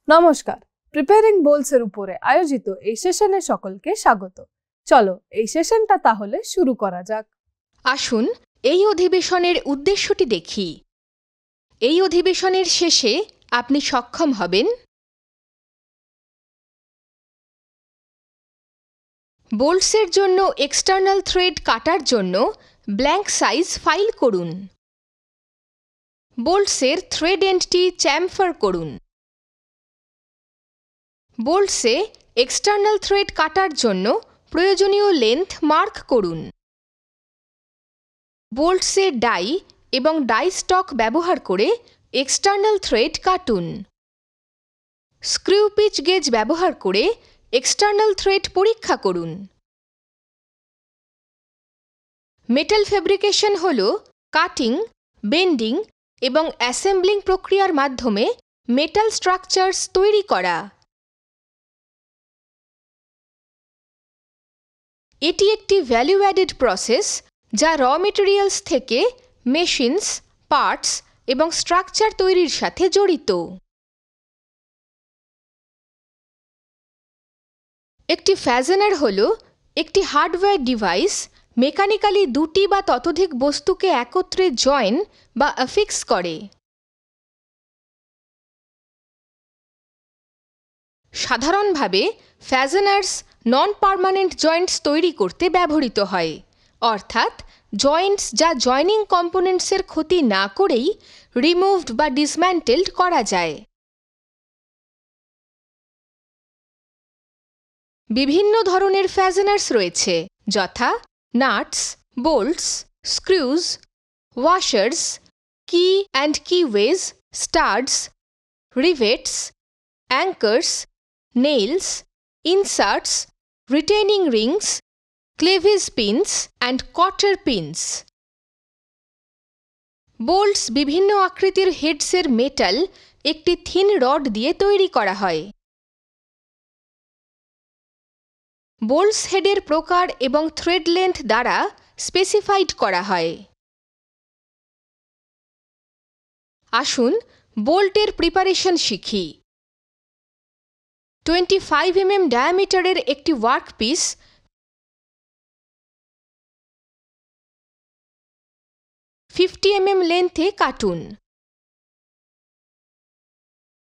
নমস্কার, preparing bowls এর উপরে আয়োজিত এই সেশনে সকলকে স্বাগত। চলো এই সেশনটা তাহলে শুরু করা যাক। আসুন এই অধিবেশনের উদ্দেশ্যটি দেখি। এই অধিবেশনের শেষে আপনি সক্ষম হবেন বোল্টসের জন্য এক্সটার্নাল থ্রেড কাটার জন্য ব্ল্যাঙ্ক সাইজ ফাইল করুন। বোল্টসের থ্রেড এন্ডটি চ্যামফার করুন। বোল্টসে এক্সটার্নাল থ্রেড কাটার জন্য প্রয়োজনীয় লেন্থ মার্ক করুন। বোল্টসে ডাই এবং ডাই স্টক ব্যবহার করে এক্সটার্নাল থ্রেড কাটুন। স্ক্রু পিচ গেজ ব্যবহার করে এক্সটার্নাল থ্রেড পরীক্ষা করুন। মেটাল ফেব্রিকেশন হল কাটিং, বেন্ডিং এবং অ্যাসেম্বলিং প্রক্রিয়ার মাধ্যমে মেটাল স্ট্রাকচারস তৈরি করা। এটি একটি ভ্যালু অ্যাডেড প্রসেস যা র মেটেরিয়ালস থেকে মেশিনস, পার্টস এবং স্ট্রাকচার তৈরির সাথে জড়িত। একটি ফ্যাজেনার হল একটি হার্ডওয়্যার ডিভাইস মেকানিক্যালি দুটি বা ততোধিক বস্তুকে একত্রে জয়েন বা অ্যাফিক্স করে। সাধারণভাবে ফ্যাজেনার্স নন পার্মানেন্ট জয়েন্টস তৈরি করতে ব্যবহৃত হয়, অর্থাৎ জয়েন্টস যা জয়নিং কম্পোনেন্টসের ক্ষতি না করেই রিমুভড বা ডিসম্যান্টেলড করা যায়। বিভিন্ন ধরনের ফ্যাজেনার্স রয়েছে, যথা nuts, Bolts, screws, washers, keys and keyways, studs, rivets, anchors, nails, inserts, retaining rings, clevis pins and cotter pins. Bolts বিভিন্ন আকৃতির হেডসের মেটাল একটি থিন রড দিয়ে তৈরি করা হয়। বোল্টস হেডের প্রকার এবং থ্রেড লেন্থ দ্বারা স্পেসিফাইড করা হয়। আসুন বোল্টের প্রিপারেশন শিখি। 25 mm ডায়ামিটারের একটি ওয়ার্কপিস 50 mm লেন্থে কাটুন।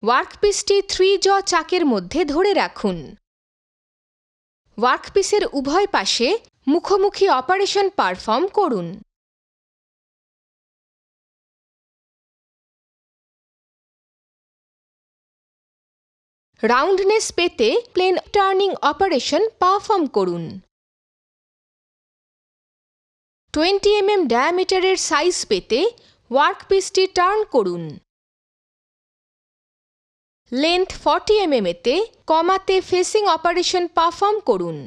ওয়ার্কপিসটি 3 জ চাকের মধ্যে ধরে রাখুন। ওয়ার্কপিসের উভয় পাশে মুখোমুখি অপারেশন পারফর্ম করুন। রাউন্ডনেস পেতে প্লেন টার্নিং অপারেশন পারফর্ম করুন। 20 mm ডায়ামিটারের সাইজ পেতে ওয়ার্কপিসটি টার্ন করুন। লেন্থ 40 mm এতে কমাতে ফেসিং অপারেশন পারফর্ম করুন।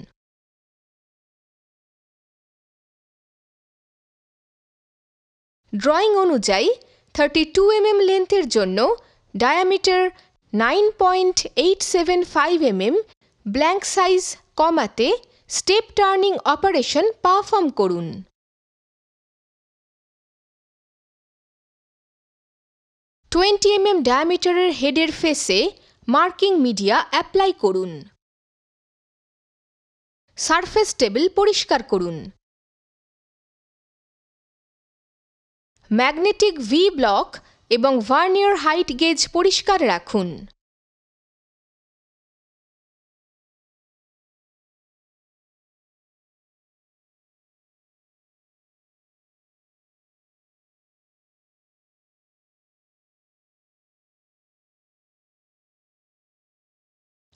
ড্রয়িং অনুযায়ী 32 mm লেন্থের জন্য ডায়ামিটার 9.875 mm ব্ল্যাঙ্ক সাইজ কমাতে স্টেপ টার্নিং অপারেশন পারফর্ম করুন। 20 mm ডায়ামিটারের হেডের ফেসে মার্কিং মিডিয়া অ্যাপ্লাই করুন। সারফেস টেবিল পরিষ্কার করুন। ম্যাগনেটিক ভি ব্লক এবং ভার্নিয়ার হাইট গেজ পরিষ্কার রাখুন।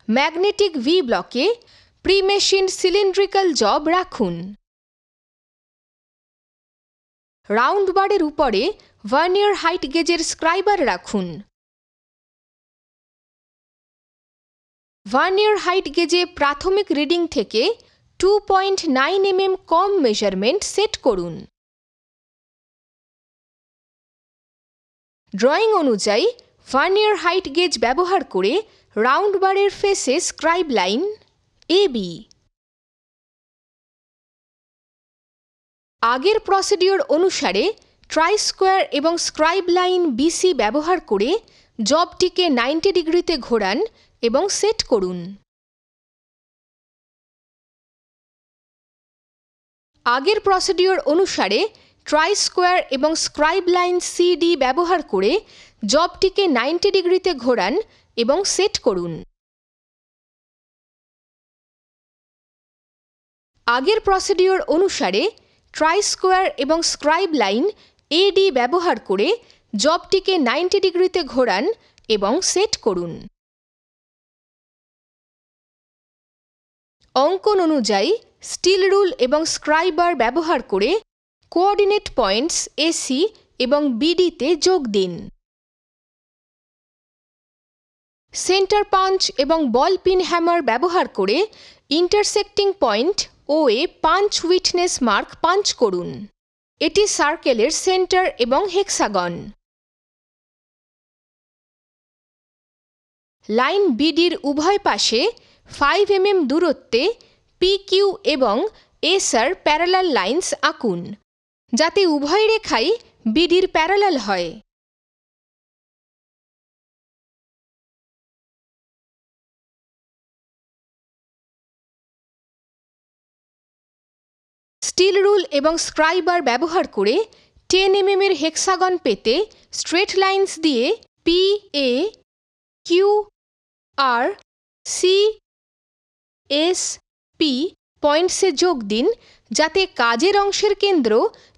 ম্যাগনেটিক ভি ব্লকে প্রি-মেশিন সিলিন্ড্রিক্যাল জব রাখুন। রাউন্ড বারের উপরে ভার্নিয়ার হাইট গেজের স্ক্রাইবার রাখুন। ভার্নিয়ার হাইট গেজে প্রাথমিক রিডিং থেকে 2.9 mm কম মেজারমেন্ট সেট করুন। ড্রয়িং অনুযায়ী ভার্নিয়ার হাইট গেজ ব্যবহার করে রাউন্ড বারের ফেসে স্ক্রাইব লাইন AB। আগের প্রসিডিওর অনুসারে ট্রাই স্কোয়ার এবং স্ক্রাইব লাইন BC ব্যবহার করে জবটিকে 90 ডিগ্রিতে ঘোরান এবং সেট করুন। আগের প্রসিডিওর অনুসারে ট্রাই স্কোয়ার এবং স্ক্রাইব লাইন সিডি ব্যবহার করে জবটিকে 90 ডিগ্রিতে ঘোরান এবং সেট করুন। আগের প্রসিডিওর অনুসারে ট্রাই স্কোয়ার এবং স্ক্রাইব লাইন এডি ব্যবহার করে জবটিকে 90 ডিগ্রিতে ঘোরান এবং সেট করুন। অঙ্কন অনুযায়ী স্টিল রুল এবং স্ক্রাইবার ব্যবহার করে কোঅর্ডিনেট পয়েন্টস এসি এবং বিডিতে যোগ দিন। সেন্টার পাঞ্চ এবং বল পিন হ্যামার ব্যবহার করে ইন্টারসেক্টিং পয়েন্ট ও এ পাঞ্চ উইটনেস মার্ক পাঞ্চ করুন। এটি সার্কেলের সেন্টার এবং হেক্সাগন। লাইন বিডির উভয় পাশে 5 mm দূরত্বে পিকিউ এবং এসআর প্যারালাল লাইন্স আঁকুন, যাতে উভয় রেখাই বিডির প্যারালাল হয়। স্টিল রুল এবং স্ক্রাইবার ব্যবহার করে 10 mm এর হেক্সাগন পেতে স্ট্রেট লাইন্স দিয়ে P A Q R C S P পয়েন্টসে যোগ দিন, যাতে কাজের অংশের কেন্দ্র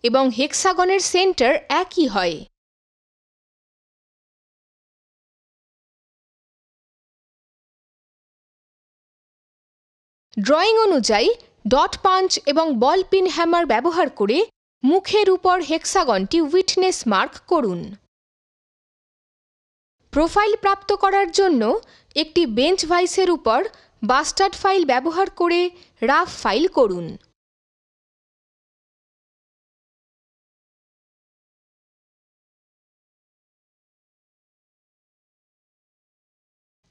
এবং হেক্সাগনের সেন্টার একই হয়। ড্রয়িং অনুযায়ী ডট পাঞ্চ এবং বল পিন হ্যামার ব্যবহার করে মুখের উপর হেক্সাগনটি উইটনেস মার্ক করুন। প্রোফাইল প্রাপ্ত করার জন্য একটি বেঞ্চ ভাইসের উপর বাস্টার্ড ফাইল ব্যবহার করে রাফ ফাইল করুন।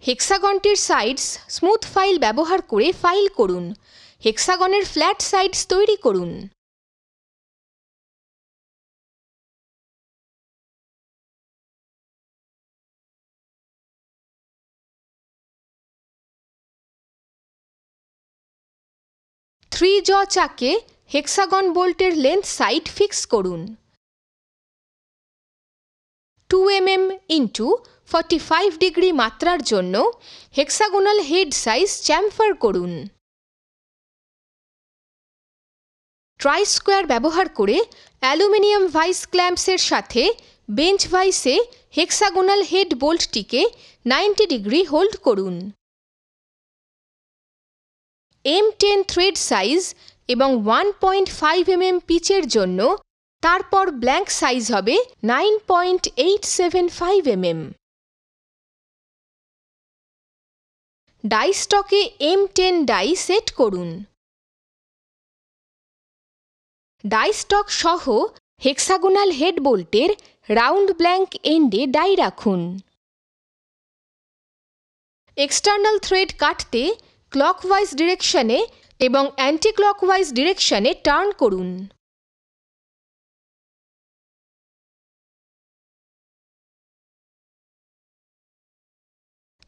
হেক্সাগনটির সাইডস স্মুথ ফাইল ব্যবহার করে ফাইল করুন। হেক্সাগনের ফ্ল্যাট সাইডস তৈরি করুন। থ্রি জ চাকে হেক্সাগন বোল্টের লেন্থ সাইড ফিক্স করুন। 2 mm ইন্টু 45 ডিগ্রি মাত্রার জন্য হেক্সাগোনাল হেড সাইজ চ্যামফার করুন। ট্রাই স্কোয়ার ব্যবহার করে অ্যালুমিনিয়াম ভাইস ক্ল্যাম্পসের সাথে বেঞ্চ ভাইসে হেক্সাগোনাল হেড বোল্টটিকে 90 ডিগ্রি হোল্ড করুন। M10 থ্রেড সাইজ এবং 1.5 mm পিচের জন্য তারপর ব্ল্যাঙ্ক সাইজ হবে 9.875 mm। ডাই স্টকে M10 ডাই সেট করুন। ডাই স্টক সহ হেক্সাগোনাল হেড বোল্টের রাউন্ড ব্ল্যাঙ্ক এন্ডে ডাই রাখুন। এক্সটার্নাল থ্রেড কাটতে ক্লকওয়াইজ ডিরেকশনে এবং অ্যান্টি ক্লকওয়াইজ ডিরেকশনে টার্ন করুন।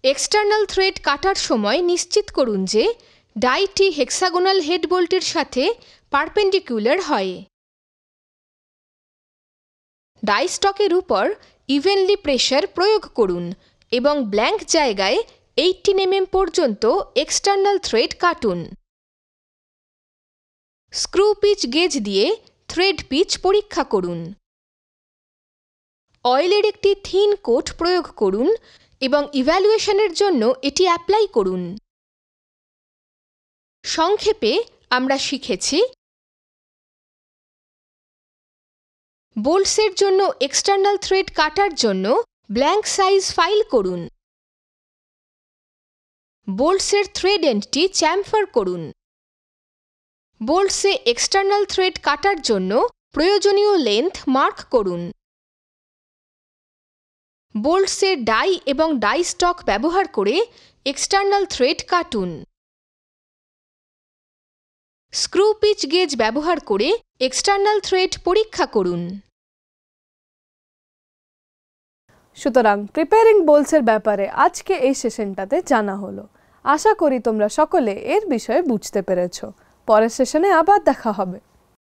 এক্সটার্নাল থ্রেড কাটার সময় নিশ্চিত করুন যে ডাইটি হেক্সাগোনাল হেড বোল্টের সাথে পারপেন্ডিকুলার হয়। ডাই স্টকের উপর ইভেনলি প্রেসার প্রয়োগ করুন এবং ব্ল্যাঙ্ক জায়গায় 18 mm পর্যন্ত এক্সটার্নাল থ্রেড কাটুন। স্ক্রু পিচ গেজ দিয়ে থ্রেড পিচ পরীক্ষা করুন। অয়েলের একটি থিন কোট প্রয়োগ করুন এবং ইভ্যালুয়েশনের জন্য এটি অ্যাপ্লাই করুন। সংক্ষেপে আমরা শিখেছি: বোল্টসের জন্য এক্সটার্নাল থ্রেড কাটার জন্য ব্ল্যাঙ্ক সাইজ ফাইল করুন। বোল্টসের থ্রেড এন্ডটি চ্যামফার করুন। বোল্টসে এক্সটার্নাল থ্রেড কাটার জন্য প্রয়োজনীয় লেন্থ মার্ক করুন। বোল্টসে ডাই এবং ডাই স্টক ব্যবহার করে এক্সটার্নাল থ্রেড কাটুন। স্ক্রু পিচ গেজ ব্যবহার করে এক্সটার্নাল থ্রেড পরীক্ষা করুন। সুতরাং প্রিপেয়ারিং বোলসের ব্যাপারে আজকে এই সেশনটাতে জানা হলো। আশা করি তোমরা সকলে এর বিষয়ে বুঝতে পেরেছো। পরের সেশনে আবার দেখা হবে।